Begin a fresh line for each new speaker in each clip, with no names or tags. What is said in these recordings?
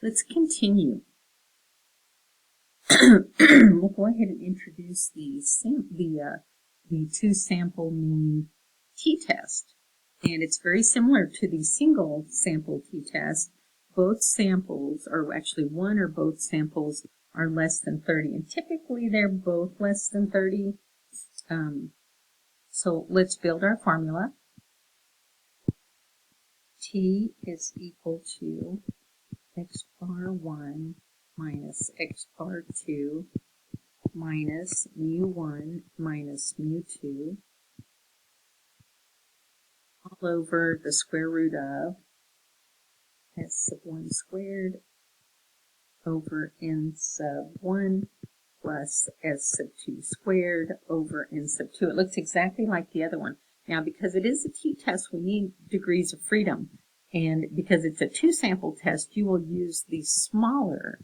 Let's continue. We'll go ahead and introduce the two sample mean t-test. And it's very similar to the single sample t-test. Both samples, or actually one or both samples, are less than 30. And typically they're both less than 30. So let's build our formula. T is equal to x bar 1 minus x bar 2 minus mu1 minus mu2 all over the square root of s sub 1 squared over n sub 1 plus s sub 2 squared over n sub 2. It looks exactly like the other one. Now, because it is a t-test, we need degrees of freedom. And because it's a two-sample test, you will use the smaller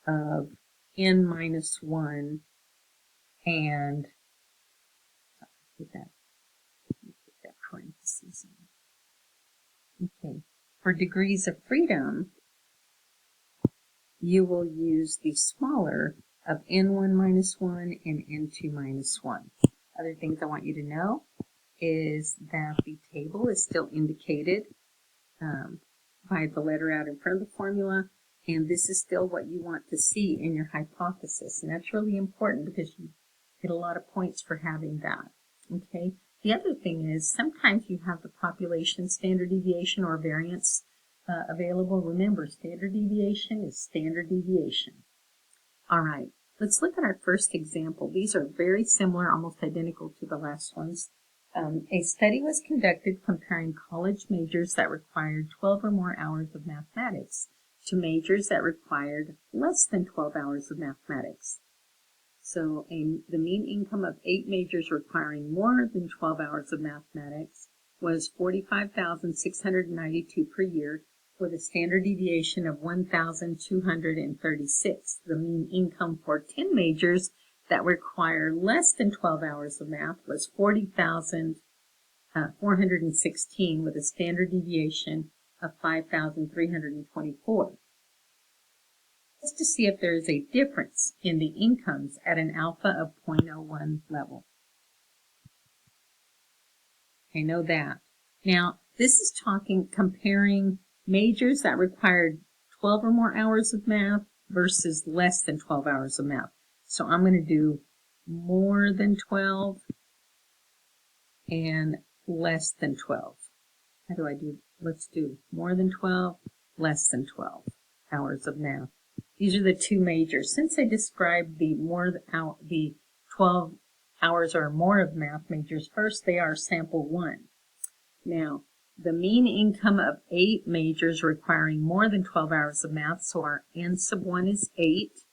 of n minus 1 and put that parentheses in. Okay. For degrees of freedom, you will use the smaller of n1 minus 1 and n2 minus 1. Other things I want you to know is that the table is still indicated by the letter out in front of the formula, and this is still what you want to see in your hypothesis, and that's really important because you get a lot of points for having that. Okay. The other thing is sometimes you have the population standard deviation or variance available. Remember, standard deviation is standard deviation. All right, let's look at our first example. These are very similar, almost identical to the last ones. A study was conducted comparing college majors that required 12 or more hours of mathematics to majors that required less than 12 hours of mathematics. So the mean income of 8 majors requiring more than 12 hours of mathematics was $45,692 per year, with a standard deviation of 1,236. The mean income for 10 majors that require less than 12 hours of math was 40,416, with a standard deviation of 5,324. Just to see if there is a difference in the incomes at an alpha of 0.01 level. I know that. Now, this is comparing majors that required 12 or more hours of math versus less than 12 hours of math. So I'm going to do more than 12 and less than 12. How do I do? Let's do more than 12, less than 12 hours of math. These are the two majors. Since I described the 12 hours or more of math majors first, they are sample 1. Now, the mean income of 8 majors requiring more than 12 hours of math, so our n sub 1 is 8.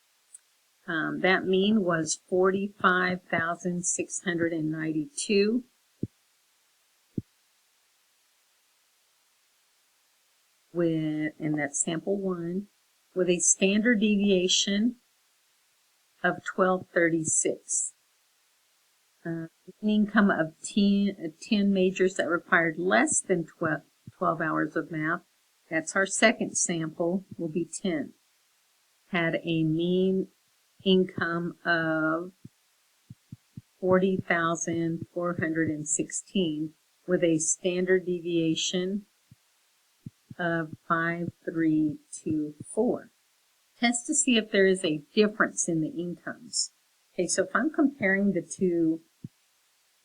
That mean was 45,692. And that's sample 1, with a standard deviation of 1236. Income of 10 majors that required less than 12 hours of math, that's our second sample, will be 10. Had a mean income of 40,416 with a standard deviation of 5,324. Test to see if there is a difference in the incomes. Okay, so if I'm comparing the two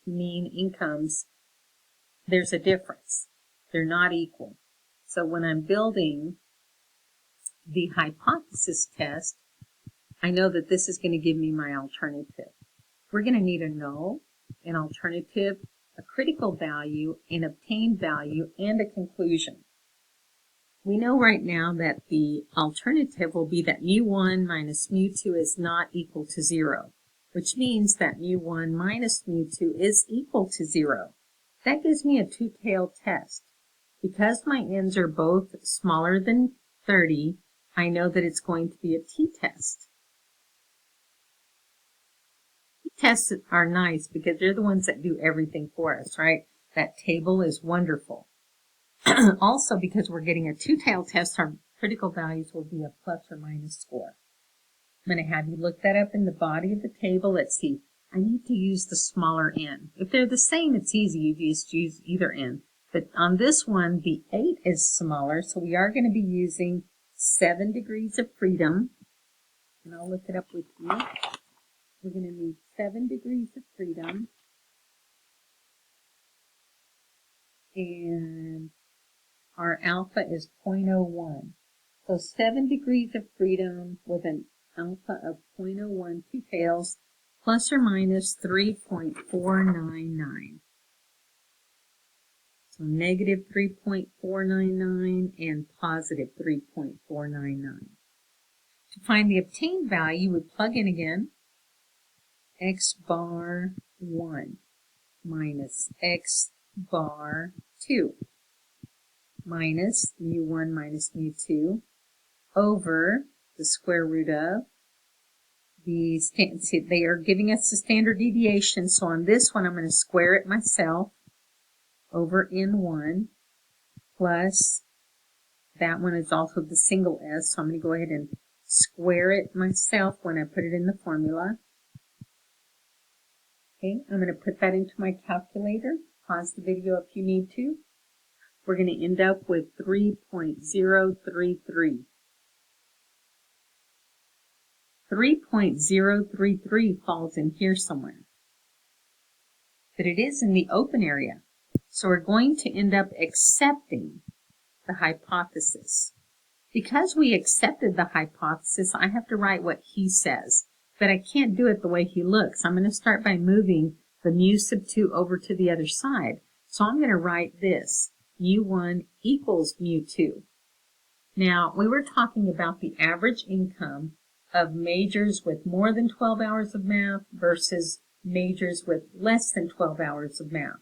mean incomes, there's a difference. They're not equal. So when I'm building the hypothesis test, I know that this is going to give me my alternative. We're going to need a null, an alternative, a critical value, an obtained value, and a conclusion. We know right now that the alternative will be that mu1 minus mu2 is not equal to 0, which means that mu1 minus mu2 is equal to 0. That gives me a two-tailed test. Because my n's are both smaller than 30, I know that it's going to be a t-test. T-tests are nice because they're the ones that do everything for us, right? That table is wonderful. Also, because we're getting a two-tailed test, critical values will be a plus or minus score. I'm going to have you look that up in the body of the table. Let's see. I need to use the smaller n. If they're the same, it's easy. You just use either n. But on this one, the 8 is smaller, so we are going to be using 7 degrees of freedom. And I'll look it up with you. We're going to need 7 degrees of freedom. And our alpha is 0.01. So 7 degrees of freedom with an alpha of 0.01, 2 tails, plus or minus 3.499. So negative 3.499 and positive 3.499. To find the obtained value, we plug in again. X bar 1 minus X bar 2 minus mu1 minus mu2 over the square root of the, see, they are giving us the standard deviation, so on this one I'm going to square it myself over n1 plus, that one is also the single s, so I'm going to go ahead and square it myself when I put it in the formula. Okay, I'm going to put that into my calculator. Pause the video if you need to. We're going to end up with 3.033. 3.033 falls in here somewhere. But it is in the open area. So we're going to end up accepting the hypothesis. Because we accepted the hypothesis, I have to write what he says. But I can't do it the way he looks. I'm going to start by moving the mu sub 2 over to the other side. So I'm going to write this. mu1 equals mu2. Now, we were talking about the average income of majors with more than 12 hours of math versus majors with less than 12 hours of math.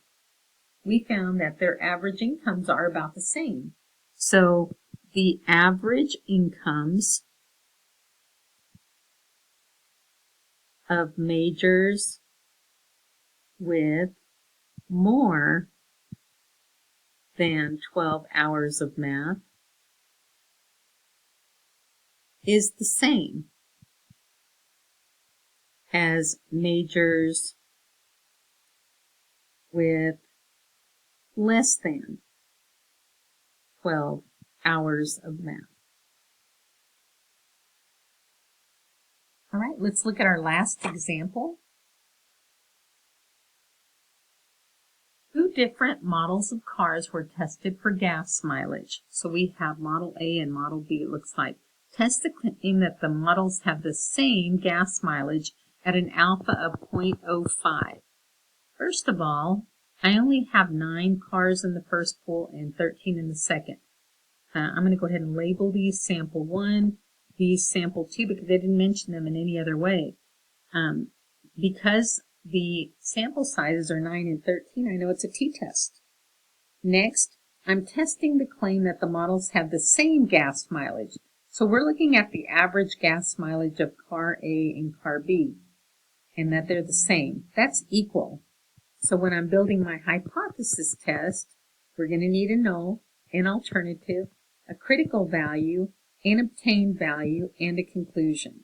We found that their average incomes are about the same. So the average incomes of majors with more than 12 hours of math is the same as majors with less than 12 hours of math. All right, let's look at our last example. Two different models of cars were tested for gas mileage. So we have Model A and Model B, it looks like. Test the claim that the models have the same gas mileage at an alpha of 0.05. First of all, I only have 9 cars in the first pool and 13 in the second. I'm going to go ahead and label these sample 1, these sample 2, because they didn't mention them in any other way. Because the sample sizes are 9 and 13, I know it's a t-test. Next, I'm testing the claim that the models have the same gas mileage. So we're looking at the average gas mileage of car A and car B, and that they're the same. That's equal. So when I'm building my hypothesis test, we're going to need a null, an alternative, a critical value, an obtained value, and a conclusion.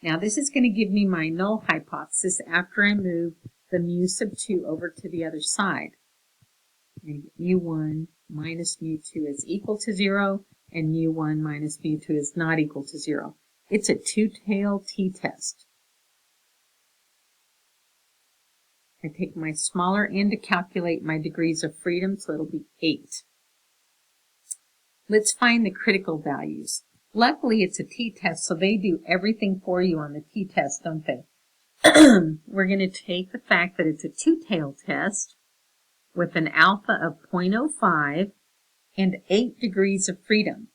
Now this is going to give me my null hypothesis after I move the mu sub 2 over to the other side. And mu1 minus mu2 is equal to 0, and mu1 minus mu2 is not equal to 0. It's a two-tailed t-test. I take my smaller n to calculate my degrees of freedom, so it'll be 8. Let's find the critical values. Luckily, it's a t-test, so they do everything for you on the t-test, don't they? We're going to take the fact that it's a two-tailed test with an alpha of 0.05 and 8 degrees of freedom.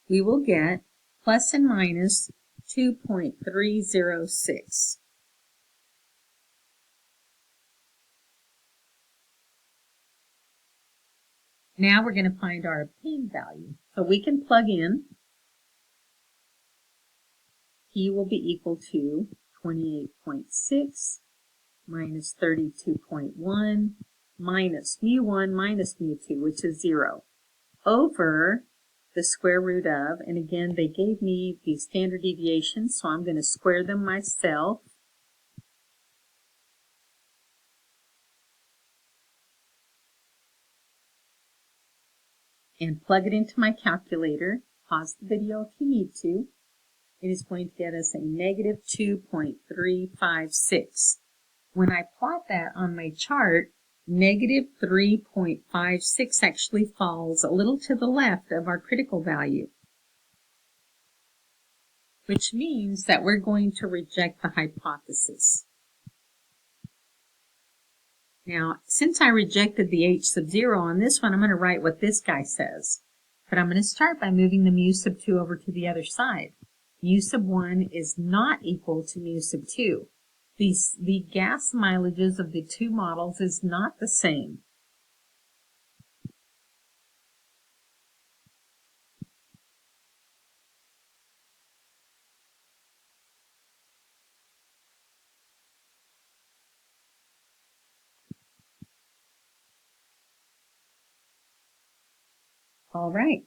We will get plus and minus 2.306. Now we're going to find our obtained value. So we can plug in. P will be equal to 28.6 minus 32.1 minus mu1 minus mu2, which is 0, over the square root of, and again, they gave me the standard deviations, so I'm going to square them myself. And plug it into my calculator. Pause the video if you need to. It is going to get us a negative 2.356. When I plot that on my chart, negative 3.56 actually falls a little to the left of our critical value, which means that we're going to reject the hypothesis. Now, since I rejected the h sub 0 on this one, I'm going to write what this guy says. But I'm going to start by moving the mu sub 2 over to the other side. Mu sub 1 is not equal to mu sub 2. The gas mileages of the two models is not the same. All right.